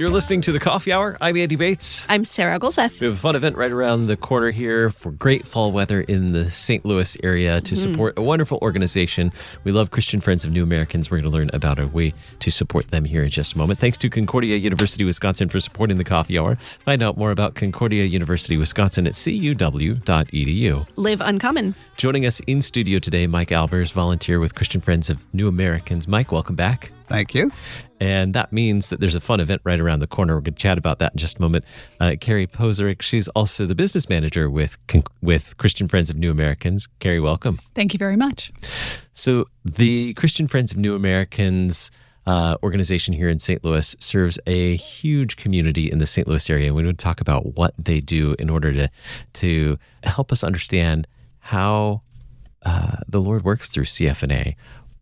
You're listening to The Coffee Hour. I'm Andy Bates. I'm Sarah Golseth. We have a fun event right around the corner here for great fall weather in the St. Louis area to support a wonderful organization. We love Christian Friends of New Americans. We're going to learn about a way to support them here in just a moment. Thanks to Concordia University, Wisconsin for supporting The Coffee Hour. Find out more about Concordia University, Wisconsin at cuw.edu. Live uncommon. Joining us in studio today, Mike Albers, volunteer with Christian Friends of New Americans. Mike, welcome back. Thank you. And that means that there's a fun event right around the corner. We're going to chat about that in just a moment. Kerry Pozaric, she's also the business manager with Christian Friends of New Americans. Kerry, welcome. Thank you very much. So the Christian Friends of New Americans organization here in St. Louis serves a huge community in the St. Louis area. We want to talk about what they do in order to help us understand how the Lord works through CFNA.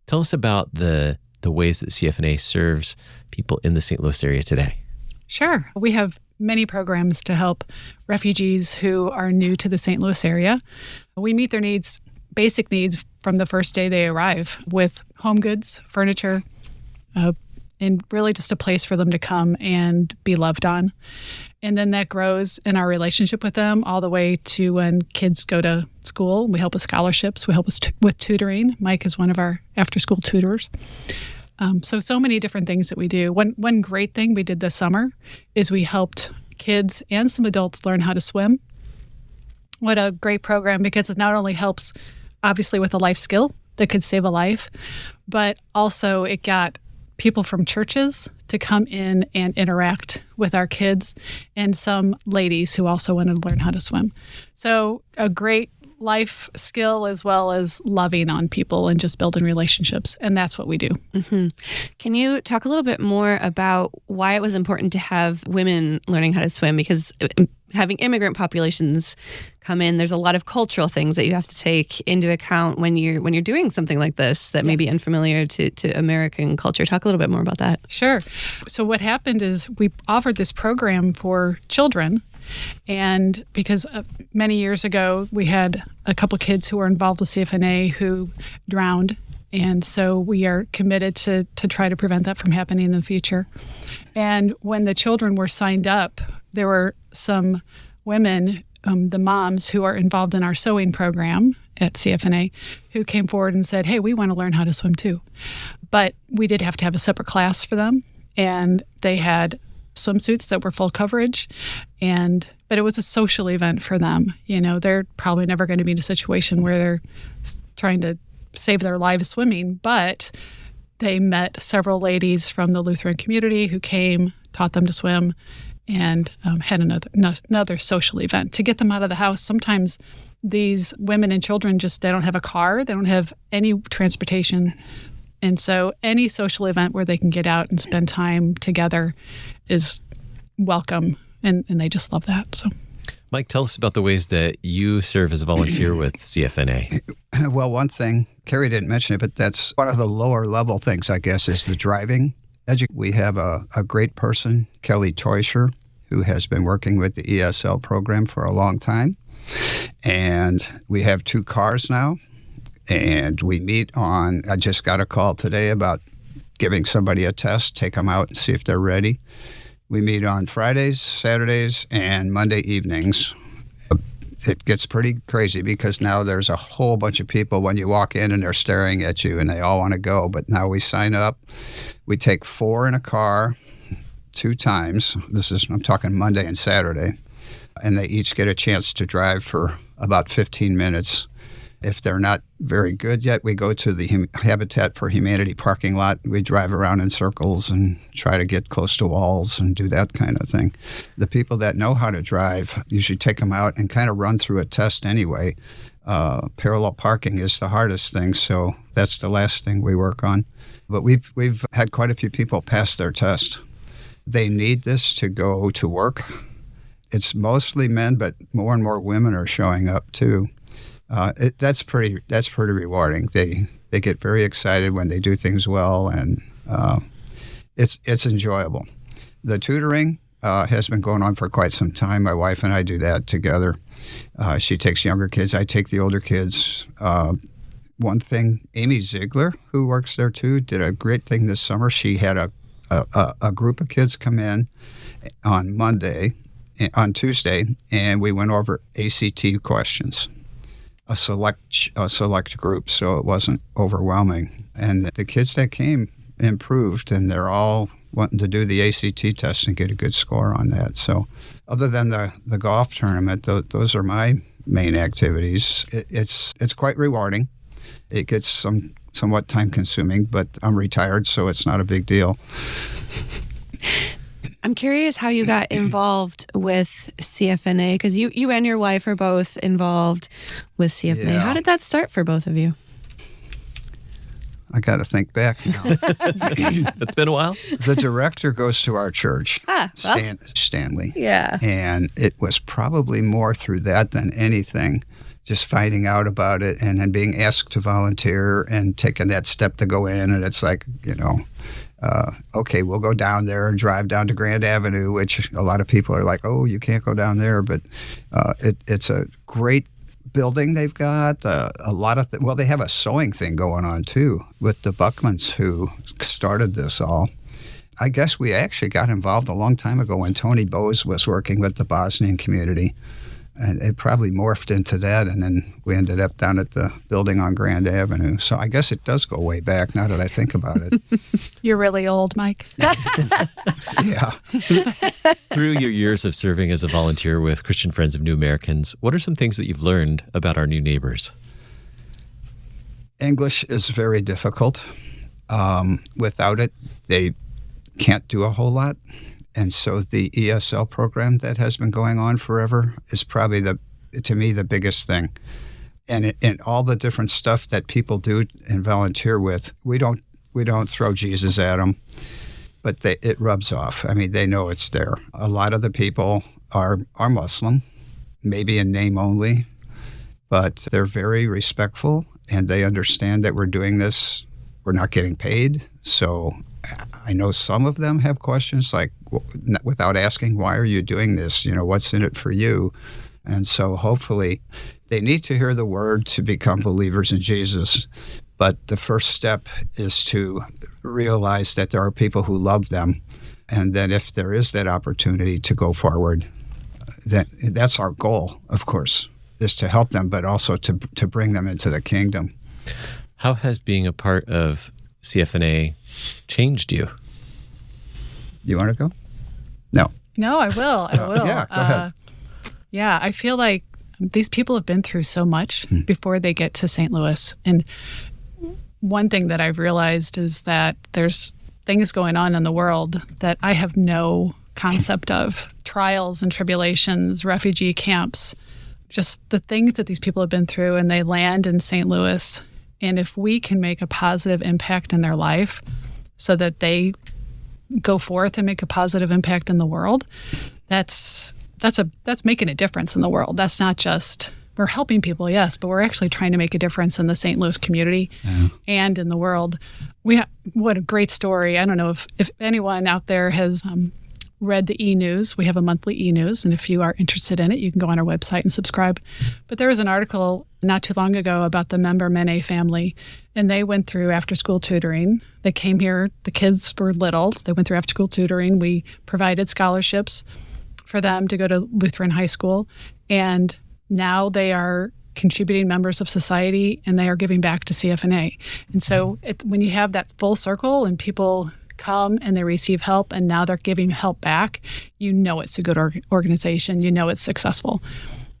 Tell us about the ways that CFNA serves people in the St. Louis area today. Sure. We have many programs to help refugees who are new to the St. Louis area. We meet their needs, basic needs, from the first day they arrive with home goods, furniture, and really just a place for them to come and be loved on. And then that grows in our relationship with them all the way to when kids go to school. We help with scholarships. We help with tutoring. Mike is one of our after-school tutors. So many different things that we do. One great thing we did this summer is we helped kids and some adults learn how to swim. What a great program, because it not only helps, obviously, with a life skill that could save a life, but also it got people from churches to come in and interact with our kids, and some ladies who also wanted to learn how to swim. So a great life skill as well as loving on people and just building relationships. And that's what we do. Mm-hmm. Can you talk a little bit more about why it was important to have women learning how to swim? Because having immigrant populations come in, there's a lot of cultural things that you have to take into account when you're doing something like this that may be unfamiliar to American culture. Talk a little bit more about that. Sure. So what happened is we offered this program for children. And because many years ago, we had a couple kids who were involved with CFNA who drowned. And so we are committed to try to prevent that from happening in the future. And when the children were signed up, there were some women, the moms who are involved in our sewing program at CFNA, who came forward and said, hey, we want to learn how to swim too. But we did have to have a separate class for them. And they had swimsuits that were full coverage, but it was a social event for them. You know, they're probably never going to be in a situation where they're trying to save their lives swimming, but they met several ladies from the Lutheran community who came, taught them to swim, and had another social event to get them out of the house. Sometimes these women and children they don't have a car, they don't have any transportation. And so any social event where they can get out and spend time together is welcome, and they just love that. So, Mike, tell us about the ways that you serve as a volunteer with CFNA. Well, one thing, Kerry didn't mention it, but that's one of the lower level things, I guess, is the driving. We have a great person, Kelly Teuscher, who has been working with the ESL program for a long time. And we have 2 cars now. And we meet I just got a call today about giving somebody a test, take them out and see if they're ready. We meet on Fridays, Saturdays, and Monday evenings. It gets pretty crazy because now there's a whole bunch of people when you walk in and they're staring at you and they all want to go. But now we sign up. We take 4 in a car 2 times. I'm talking Monday and Saturday. And they each get a chance to drive for about 15 minutes. If they're not very good yet, we go to the Habitat for Humanity parking lot. We drive around in circles and try to get close to walls and do that kind of thing. The people that know how to drive, usually take them out and kind of run through a test anyway. Parallel parking is the hardest thing, so that's the last thing we work on. But we've had quite a few people pass their test. They need this to go to work. It's mostly men, but more and more women are showing up too. That's pretty rewarding. They get very excited when they do things well, and it's enjoyable. The tutoring has been going on for quite some time. My wife and I do that together. She takes younger kids. I take the older kids. One thing, Amy Ziegler, who works there too, did a great thing this summer. She had a a group of kids come in on Tuesday, and we went over ACT questions, a select group, so it wasn't overwhelming. And the kids that came improved, and they're all wanting to do the ACT test and get a good score on that. So other than the golf tournament, those are my main activities. It's quite rewarding. It gets somewhat time consuming, but I'm retired, so it's not a big deal. I'm curious how you got involved with CFNA, because you and your wife are both involved with CFNA. Yeah. How did that start for both of you? I got to think back now. It's been a while. The director goes to our church, Stanley. Yeah. And it was probably more through that than anything, just finding out about it and then being asked to volunteer and taking that step to go in. And it's like, okay, we'll go down there and drive down to Grand Avenue, which a lot of people are like, oh, you can't go down there. But it's a great building they've got. A lot of they have a sewing thing going on too with the Buckmans who started this all. I guess we actually got involved a long time ago when Tony Bowes was working with the Bosnian community. And it probably morphed into that, and then we ended up down at the building on Grand Avenue. So I guess it does go way back now that I think about it. You're really old, Mike. Yeah. Through your years of serving as a volunteer with Christian Friends of New Americans, what are some things that you've learned about our new neighbors? English is very difficult. Without it, they can't do a whole lot. And so the ESL program that has been going on forever is probably, to me, the biggest thing. And all the different stuff that people do and volunteer with, we don't throw Jesus at them, but it rubs off. I mean, they know it's there. A lot of the people are Muslim, maybe in name only, but they're very respectful, and they understand that we're doing this. We're not getting paid, so I know some of them have questions like, without asking, why are you doing this? What's in it for you? And so hopefully they need to hear the word to become believers in Jesus. But the first step is to realize that there are people who love them. And then if there is that opportunity to go forward, that's our goal, of course, is to help them, but also to bring them into the kingdom. How has being a part of CFNA changed you? You want to go? No. No, I will. Yeah, go ahead. Yeah, I feel like these people have been through so much before they get to St. Louis. And one thing that I've realized is that there's things going on in the world that I have no concept of. Trials and tribulations, refugee camps, just the things that these people have been through, and they land in St. Louis. And if we can make a positive impact in their life so that they go forth and make a positive impact in the world, that's making a difference in the world. That's not just, we're helping people, yes, but we're actually trying to make a difference in the St. Louis community and in the world. What a great story. I don't know if anyone out there has read the e-news. We have a monthly e-news, and if you are interested in it, you can go on our website and subscribe. But there was an article not too long ago about the member Mene family, and they went through after-school tutoring. They came here, the kids were little. They went through after-school tutoring. We provided scholarships for them to go to Lutheran high school, and now they are contributing members of society, and they are giving back to CFNA. And so when you have that full circle and people come and they receive help and now they're giving help back, it's a good organization, it's successful.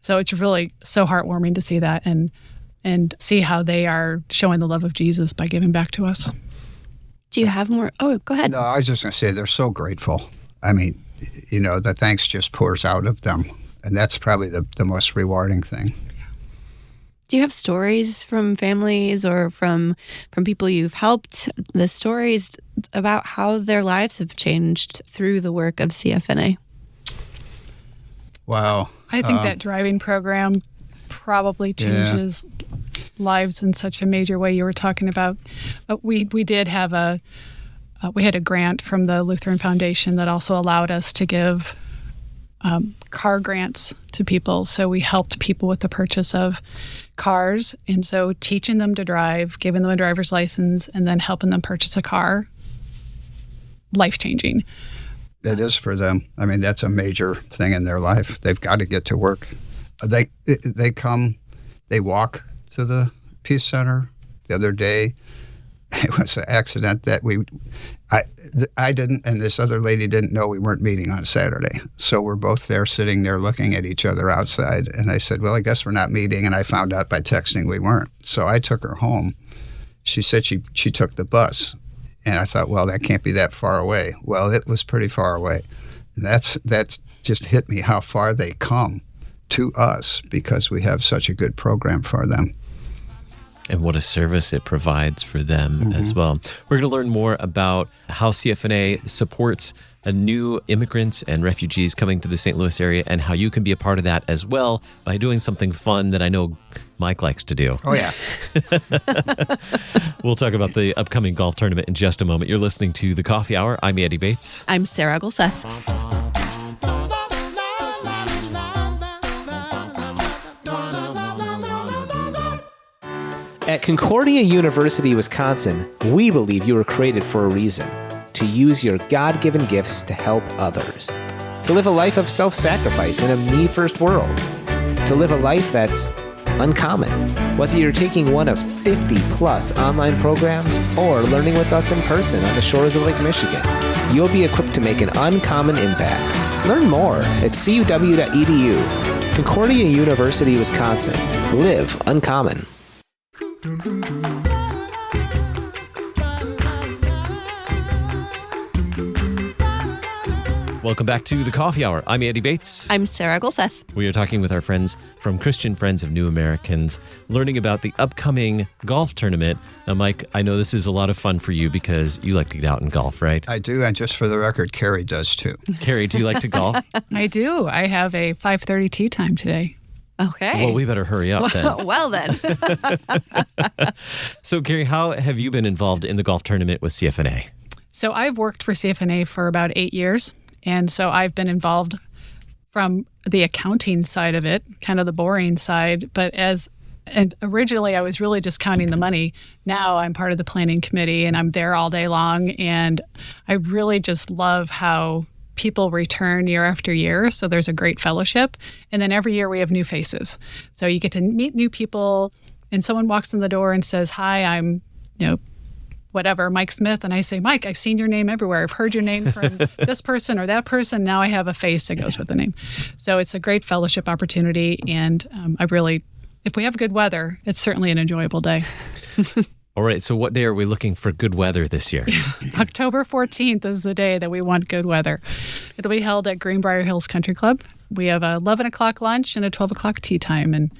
So it's really so heartwarming to see that and see how they are showing the love of Jesus by giving back to us. Do you have more? Oh, go ahead. No, I was just going to say they're so grateful. I mean, the thanks just pours out of them, and that's probably the most rewarding thing. Do you have stories from families or from people you've helped, the stories about how their lives have changed through the work of CFNA? Wow. I think that driving program probably changes lives in such a major way you were talking about. We did have we had a grant from the Lutheran Foundation that also allowed us to give car grants to people. So we helped people with the purchase of cars. And so teaching them to drive, giving them a driver's license, and then helping them purchase a car life-changing. It is for them. I mean, that's a major thing in their life. They've got to get to work. They come, they walk to the Peace Center. The other day, it was an accident that I didn't, and this other lady didn't know we weren't meeting on Saturday. So we're both there sitting there looking at each other outside. And I said, well, I guess we're not meeting. And I found out by texting we weren't. So I took her home. She said she took the bus. And I thought, well, that can't be that far away. Well, it was pretty far away. And that's just hit me how far they come to us because we have such a good program for them. And what a service it provides for them as well. We're going to learn more about how CFNA supports new immigrants and refugees coming to the St. Louis area and how you can be a part of that as well by doing something fun that I know Mike likes to do. Oh, yeah. We'll talk about the upcoming golf tournament in just a moment. You're listening to The Coffee Hour. I'm Andy Bates. I'm Sarah Gulseth. At Concordia University, Wisconsin, we believe you were created for a reason, to use your God-given gifts to help others, to live a life of self-sacrifice in a me-first world, to live a life that's uncommon. Whether you're taking one of 50-plus online programs or learning with us in person on the shores of Lake Michigan, you'll be equipped to make an uncommon impact. Learn more at cuw.edu. Concordia University, Wisconsin. Live uncommon. Welcome back to The Coffee Hour. I'm Andy Bates. I'm Sarah Gulseth. We are talking with our friends from Christian Friends of New Americans, learning about the upcoming golf tournament. Now, Mike, I know this is a lot of fun for you because you like to get out and golf, right? I do, and just for the record, Kerry does too. Kerry, do you like to golf? I do. I have a 5:30 tee time today. Okay. Well, we better hurry up then. Well then. So, Kerry, how have you been involved in the golf tournament with CFNA? So I've worked for CFNA for about 8 years. And so I've been involved from the accounting side of it, kind of the boring side. And originally I was really just counting the money. Now I'm part of the planning committee and I'm there all day long. And I really just love how people return year after year. So there's a great fellowship. And then every year we have new faces. So you get to meet new people and someone walks in the door and says, hi, I'm, whatever, Mike Smith. And I say, Mike, I've seen your name everywhere. I've heard your name from this person or that person. Now I have a face that goes with the name. So it's a great fellowship opportunity. And if we have good weather, it's certainly an enjoyable day. All right. So what day are we looking for good weather this year? October 14th is the day that we want good weather. It'll be held at Greenbriar Hills Country Club. We have a 11 o'clock lunch and a 12 o'clock tea time. And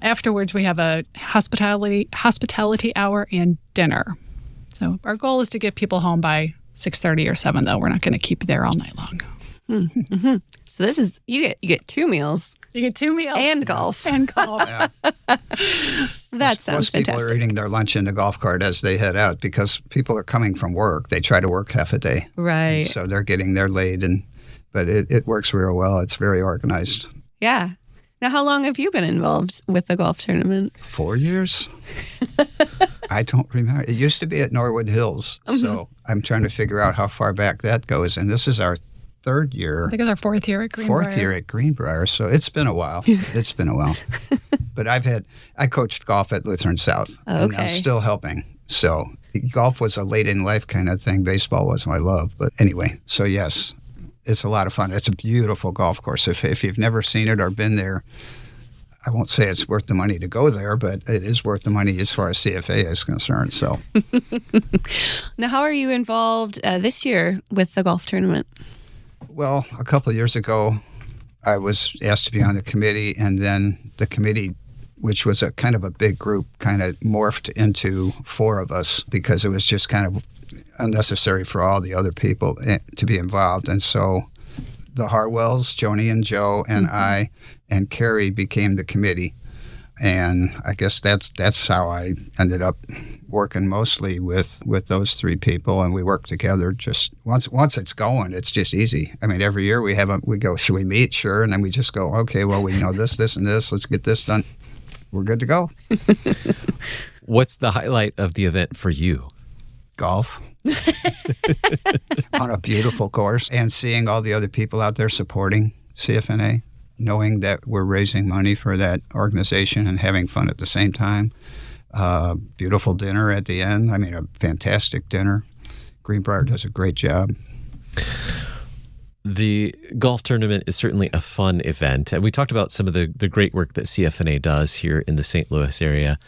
afterwards, we have a hospitality hour and dinner. So our goal is to get people home by 6:30 or 7, though. We're not going to keep you there all night long. Mm-hmm. So this is, you get 2 meals. You get 2 meals. And golf. And golf. Yeah. That sounds Most people fantastic. are eating their lunch in the golf cart as they head out because people are coming from work. They try to work half a day. Right. And so they're getting there late, but it works real well. It's very organized. Yeah. Now, how long have you been involved with the golf tournament? 4 years? I don't remember. It used to be at Norwood Hills, so I'm trying to figure out how far back that goes. And this is our 3rd year. I think it's our 4th year at Greenbriar. 4th year at Greenbriar, so it's been a while. It's been a while. But I coached golf at Lutheran South, and I'm still helping. So golf was a late-in-life kind of thing. Baseball was my love. But anyway, so yes. It's a lot of fun. It's a beautiful golf course. If you've never seen it or been there, I won't say it's worth the money to go there, but it is worth the money as far as CFA is concerned. So, Now, how are you involved this year with the golf tournament? well, a couple of years ago, I was asked to be on the committee, and then the committee, which was a kind of a big group, kind of morphed into 4 of us because it was just kind of unnecessary for all the other people to be involved. And so the Harwells, Joni and Joe, and I and Kerry became the committee. And I guess that's how I ended up working mostly with those 3 people. And we work together just once it's going, it's just easy. I mean, every year we go, should we meet? Sure. And then we just go, okay, well, we know this, and this. Let's get this done. We're good to go. What's the highlight of the event for you? Golf. on a beautiful course, and seeing all the other people out there supporting CFNA, knowing that we're raising money for that organization and having fun at the same time. Beautiful dinner at the end. I mean, a fantastic dinner. Greenbriar does a great job. The golf tournament is certainly a fun event, and we talked about some of the great work that CFNA does here in the St. Louis area.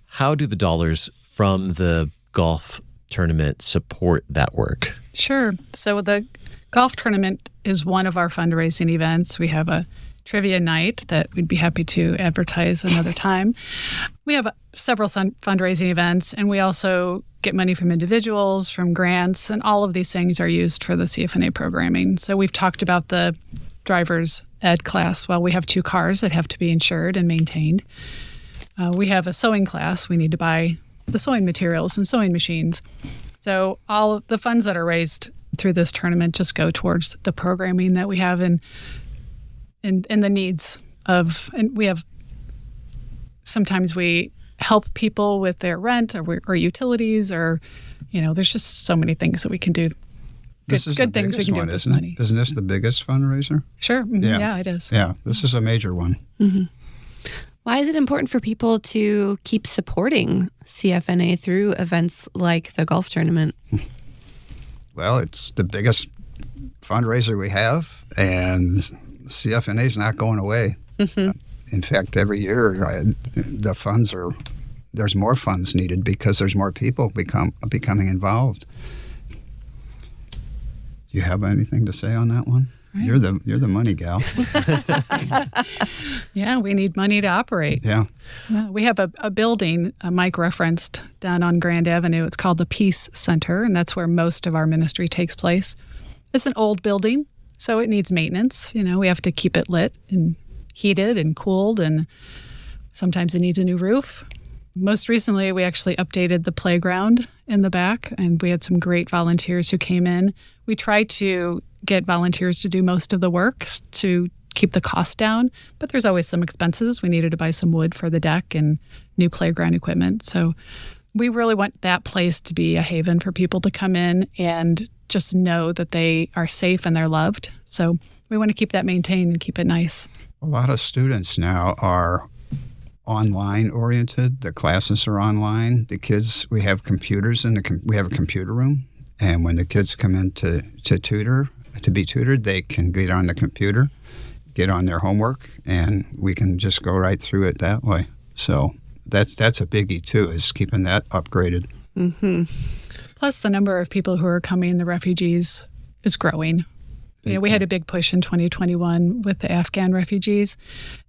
How do the dollars from the golf tournament support that work? Sure. So the golf tournament is one of our fundraising events. We have a trivia night that we'd be happy to advertise another time. We have several fundraising events, and we also get money from individuals, from grants, and all of these things are used for the CFNA programming. So we've talked about the driver's ed class. Well, we have 2 cars that have to be insured and maintained. We have a sewing class. We need to buy the sewing materials and sewing machines. So all of the funds that are raised through this tournament just go towards the programming that we have and the needs of, and we have, sometimes we help people with their rent or utilities, or, there's just so many things that we can do. Good things we can do with this money. Isn't this the biggest fundraiser? Sure. Mm-hmm. Yeah, it is. Yeah, this is a major one. Mm-hmm. Why is it important for people to keep supporting CFNA through events like the golf tournament? Well, it's the biggest fundraiser we have, and CFNA is not going away. Mm-hmm. In fact, every year there's more funds needed because there's more people becoming involved. Do you have anything to say on that one? Right. You're the money gal. Yeah, we need money to operate. Yeah. We have a building Mike referenced down on Grand Avenue. It's called the Peace Center, and that's where most of our ministry takes place. It's an old building, so it needs maintenance. We have to keep it lit and heated and cooled, and sometimes it needs a new roof. Most recently, we actually updated the playground in the back, and we had some great volunteers who came in. We tried to get volunteers to do most of the work to keep the cost down, but there's always some expenses. We needed to buy some wood for the deck and new playground equipment. So we really want that place to be a haven for people to come in and just know that they are safe and they're loved. So we want to keep that maintained and keep it nice. A lot of students now are online oriented. The classes are online. The kids, we have computers we have a computer room, and when the kids come in to be tutored, they can get on the computer, get on their homework, and we can just go right through it that way. So that's a biggie too, is keeping that upgraded. Mm-hmm. Plus, the number of people who are coming, the refugees, is growing. We had a big push in 2021 with the Afghan refugees,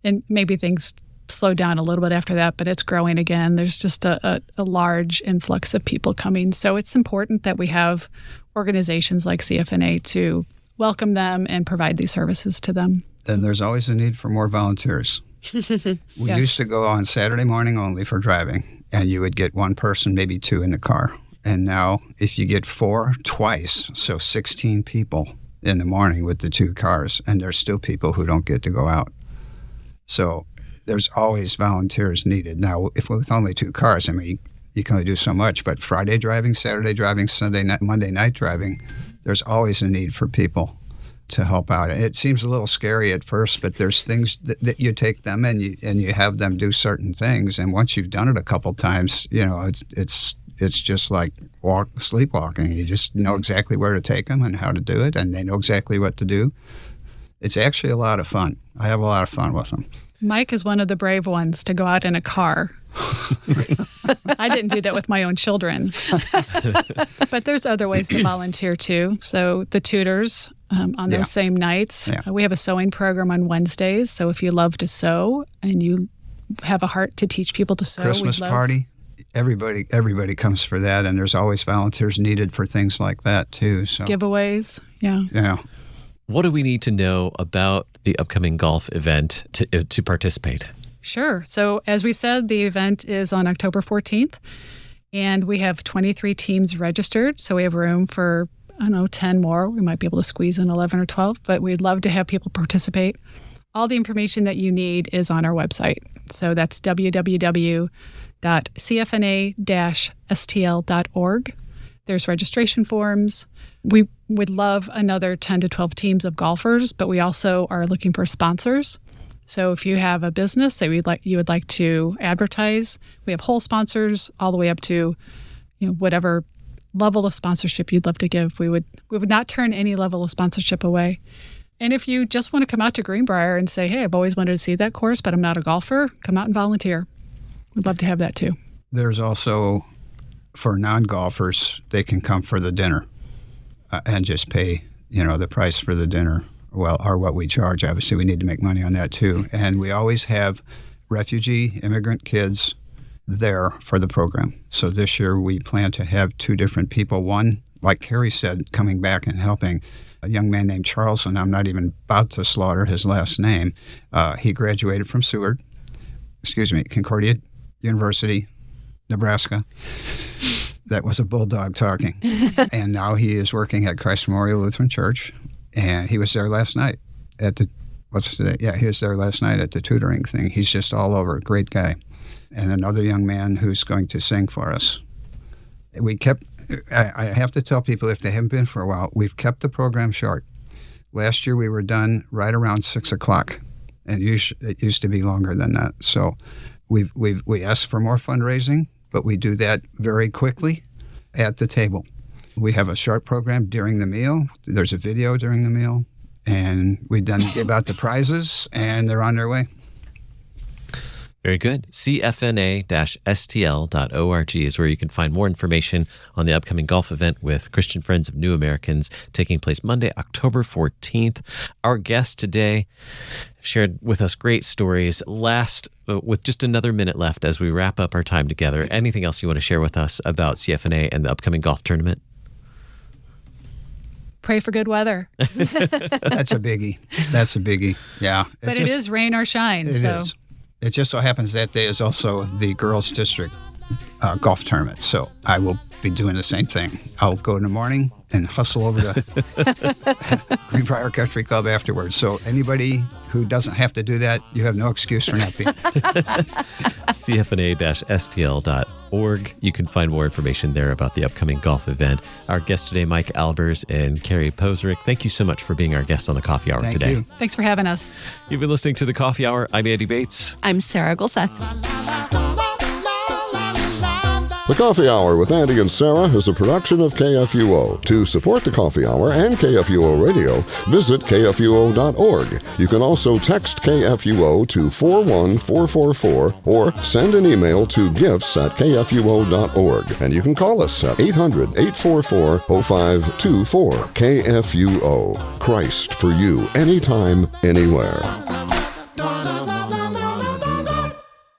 and maybe things slowed down a little bit after that, but it's growing again. There's just a large influx of people coming. So it's important that we have organizations like CFNA to welcome them and provide these services to them. And there's always a need for more volunteers. We used to go on Saturday morning only for driving, and you would get one person, maybe 2 in the car. And now if you get 4 twice, so 16 people in the morning with the 2 cars, and there's still people who don't get to go out. So there's always volunteers needed. Now, if with only 2 cars, you can only do so much, but Friday driving, Saturday driving, Sunday night, Monday night driving, there's always a need for people to help out. It seems a little scary at first, but there's things that you take them and you have them do certain things, and once you've done it a couple times, it's just like sleepwalking. You just know exactly where to take them and how to do it, and they know exactly what to do. It's actually a lot of fun. I have a lot of fun with them. Mike is one of the brave ones to go out in a car. I didn't do that with my own children. But there's other ways to volunteer too. So the tutors on those same nights. Yeah. We have a sewing program on Wednesdays. So if you love to sew and you have a heart to teach people to sew. Christmas party. Everybody comes for that, and there's always volunteers needed for things like that too. So giveaways. Yeah. Yeah. What do we need to know about the upcoming golf event to participate? Sure. So as we said, the event is on October 14th, and we have 23 teams registered. So we have room for, 10 more. We might be able to squeeze in 11 or 12, but we'd love to have people participate. All the information that you need is on our website. So that's www.cfna-stl.org. There's registration forms. We would love another 10 to 12 teams of golfers, but we also are looking for sponsors. So if you have a business that you would like to advertise, we have whole sponsors all the way up to whatever level of sponsorship you'd love to give. We would not turn any level of sponsorship away. And if you just want to come out to Greenbriar and say, hey, I've always wanted to see that course, but I'm not a golfer, come out and volunteer. We'd love to have that too. There's also, for non-golfers, they can come for the dinner and just pay, the price for the dinner, or what we charge. Obviously, we need to make money on that too. And we always have refugee, immigrant kids there for the program. So this year we plan to have 2 different people. One, like Kerry said, coming back and helping. A young man named Charles, and I'm not even about to slaughter his last name. He graduated from Concordia University, Nebraska. That was a bulldog talking. And now he is working at Christ Memorial Lutheran Church. And he was there last night at the, he was there last night at the tutoring thing. He's just all over. Great guy. And another young man who's going to sing for us. I have to tell people, if they haven't been for a while, we've kept the program short. Last year we were done right around 6 o'clock, and it used to be longer than that. So we asked for more fundraising, but we do that very quickly at the table. We have a short program during the meal. There's a video during the meal, and we then give out the prizes, and they're on their way. Very good. CFNA-STL.org is where you can find more information on the upcoming golf event with Christian Friends of New Americans taking place Monday, October 14th. Our guests today shared with us great stories. With just another minute left as we wrap up our time together, anything else you want to share with us about CFNA and the upcoming golf tournament? Pray for good weather. That's a biggie. Yeah. But it is rain or shine. It is. It just so happens that day is also the girls' district golf tournament. So I will be doing the same thing. I'll go in the morning and hustle over to Greenbriar Country Club afterwards. So anybody who doesn't have to do that, you have no excuse for not being. CFNA-STL.org. You can find more information there about the upcoming golf event. Our guests today, Mike Albers and Kerry Pozaric. Thank you so much for being our guests on the Coffee Hour today. You. Thanks for having us. You've been listening to the Coffee Hour. I'm Andy Bates. I'm Sarah Gulseth. The Coffee Hour with Andy and Sarah is a production of KFUO. To support the Coffee Hour and KFUO Radio, visit KFUO.org. You can also text KFUO to 41444 or send an email to gifts@KFUO.org. And you can call us at 800-844-0524. KFUO. Christ for you, anytime, anywhere.